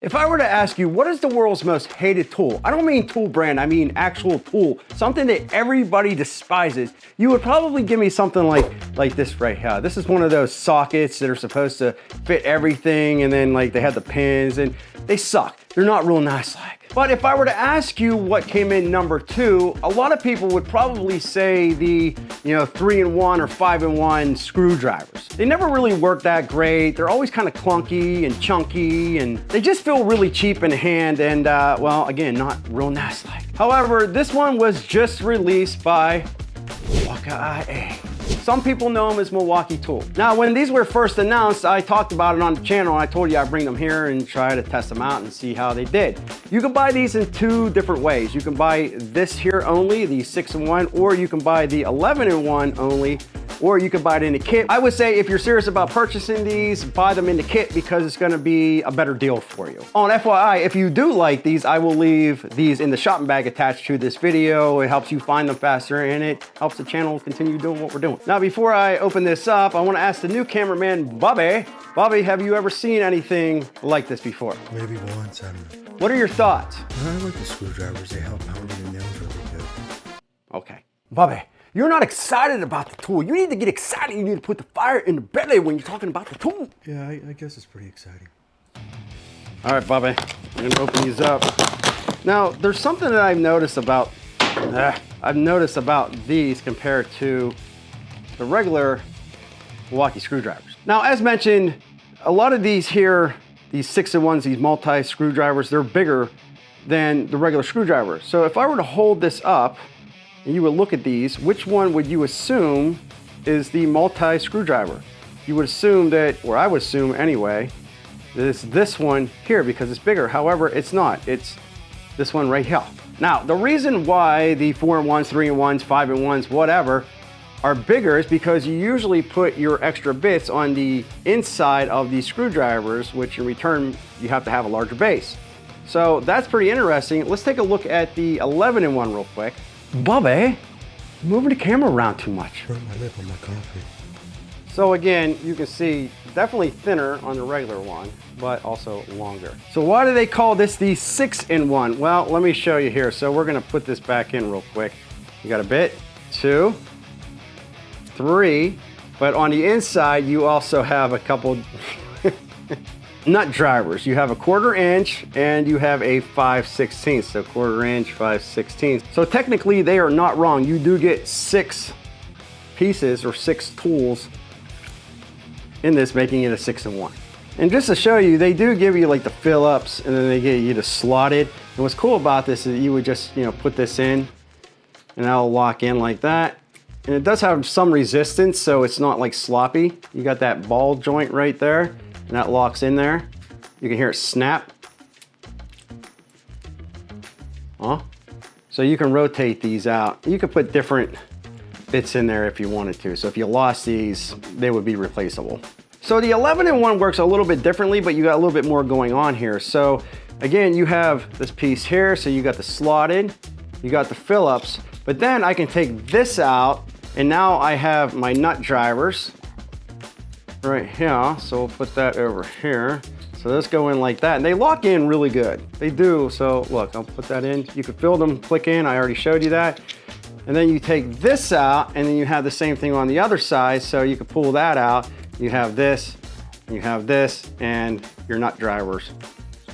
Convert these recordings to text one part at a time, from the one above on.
If I were to ask you, what is the world's most hated tool? I don't mean tool brand, I mean actual tool. Something that everybody despises. You would probably give me something like this right here. This is one of those sockets that are supposed to fit everything, and then like they have the pins, and they suck. They're not real nice like. But if I were to ask you what came in number 2, a lot of people would probably say the 3-in-1 or 5-in-1 screwdrivers. They never really work that great. They're always kind of clunky and chunky, and they just feel really cheap in hand and, well, again, not real nice like. However, this one was just released by Milwaukee. Some people know them as Milwaukee Tool. Now, when these were first announced, I talked about it on the channel, and I told you I'd bring them here and try to test them out and see how they did. You can buy these in 2 different ways. You can buy this here only, the 6-in-1, or you can buy the 11-in-1 only, or you can buy it in a kit. I would say if you're serious about purchasing these, buy them in the kit because it's gonna be a better deal for you. On FYI, if you do like these, I will leave these in the shopping bag attached to this video. It helps you find them faster, and it helps the channel continue doing what we're doing. Now, before I open this up, I wanna ask the new cameraman, Bobby. Bobby, have you ever seen anything like this before? Maybe once, I don't know. What are your thoughts? I like the screwdrivers, they help pounding the nails really good. Okay. Bobby, you're not excited about the tool. You need to get excited. You need to put the fire in the belly when you're talking about the tool. Yeah, I guess it's pretty exciting. All right, Bobby, I'm gonna open these up. Now, there's something that I've noticed about these compared to the regular Milwaukee screwdrivers. Now, as mentioned, a lot of these here, these 6-in-1s, these multi screwdrivers, they're bigger than the regular screwdriver. So if I were to hold this up and you would look at these, which one would you assume is the multi screwdriver? You would assume that, or I would assume anyway, that it's this one here because it's bigger. However, it's not. It's this one right here. Now, the reason why the 4-in-1s, 3-in-1s, 5-in-1s, whatever, are bigger is because you usually put your extra bits on the inside of these screwdrivers, which in return, you have to have a larger base. So that's pretty interesting. Let's take a look at the 11-in-1 real quick. Bobby, moving the camera around too much. Burn my lip on my coffee. So again, you can see definitely thinner on the regular one, but also longer. So why do they call this the 6-in-1? Well, let me show you here. So we're gonna put this back in real quick. You got a bit, 2, 3, but on the inside, you also have a couple nut drivers. You have a 1/4 inch and you have a 5/16. So 1/4 inch, 5/16. So technically they are not wrong. You do get 6 pieces or 6 tools in this, making it a 6-in-1. And just to show you, they do give you like the fill-ups, and then they get you to slot it. And what's cool about this is you would just, put this in and that'll lock in like that. And it does have some resistance, so it's not like sloppy. You got that ball joint right there, and that locks in there. You can hear it snap. So you can rotate these out. You could put different bits in there if you wanted to. So if you lost these, they would be replaceable. So the 11-in-1 works a little bit differently, but you got a little bit more going on here. So again, you have this piece here. So you got the slotted, you got the Phillips, but then I can take this out, and now I have my nut drivers right here. So we'll put that over here. So those go in like that, and they lock in really good. They do. So look, I'll put that in. You can feel them click in. I already showed you that. And then you take this out, and then you have the same thing on the other side. So you can pull that out. You have this, and your nut drivers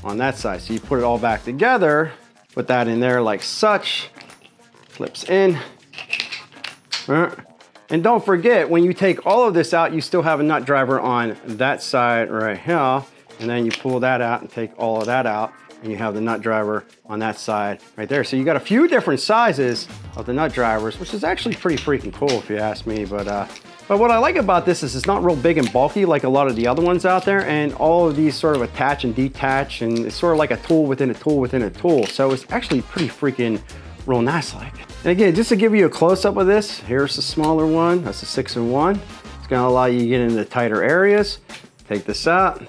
on that side. So you put it all back together, put that in there like such, flips in. And don't forget, when you take all of this out, you still have a nut driver on that side right here. And then you pull that out and take all of that out, and you have the nut driver on that side right there. So you got a few different sizes of the nut drivers, which is actually pretty freaking cool if you ask me. But what I like about this is it's not real big and bulky like a lot of the other ones out there, and all of these sort of attach and detach, and it's sort of like a tool within a tool within a tool. So it's actually pretty freaking real nice like. And again, just to give you a close-up of this, here's the smaller one. That's the 6-in-1. It's gonna allow you to get into tighter areas. Take this out.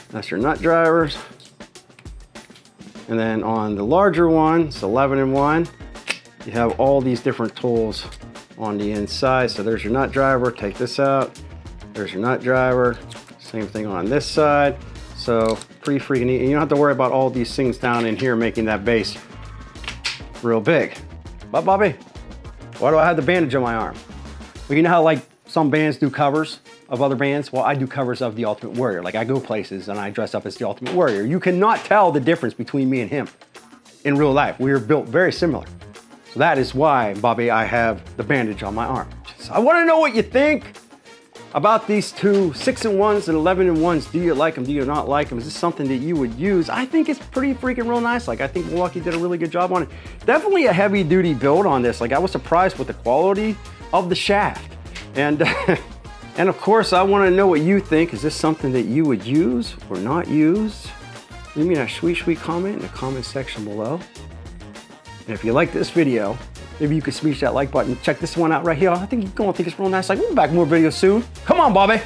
That's your nut drivers. And then on the larger one, it's 11-in-1, you have all these different tools on the inside. So there's your nut driver, take this out. There's your nut driver, same thing on this side. So pretty freaking neat. And you don't have to worry about all these things down in here making that base real big. But Bobby, why do I have the bandage on my arm? Well, you know how like some bands do covers of other bands? Well, I do covers of The Ultimate Warrior. Like I go places and I dress up as The Ultimate Warrior. You cannot tell the difference between me and him in real life. We are built very similar. So that is why, Bobby, I have the bandage on my arm. So I want to know what you think about these two 6-in-1s and 11-in-1s. Do you like them? Do you not like them? Is this something that you would use? I think it's pretty freaking real nice. Like I think Milwaukee did a really good job on it. Definitely a heavy duty build on this. Like I was surprised with the quality of the shaft. And and of course I want to know what you think. Is this something that you would use or not use? Leave me a sweet comment in the comment section below. And if you like this video, maybe you could smash that like button. Check this one out right here. I think you're gonna think it's real nice. Like, we'll be back with more videos soon. Come on, Bobby.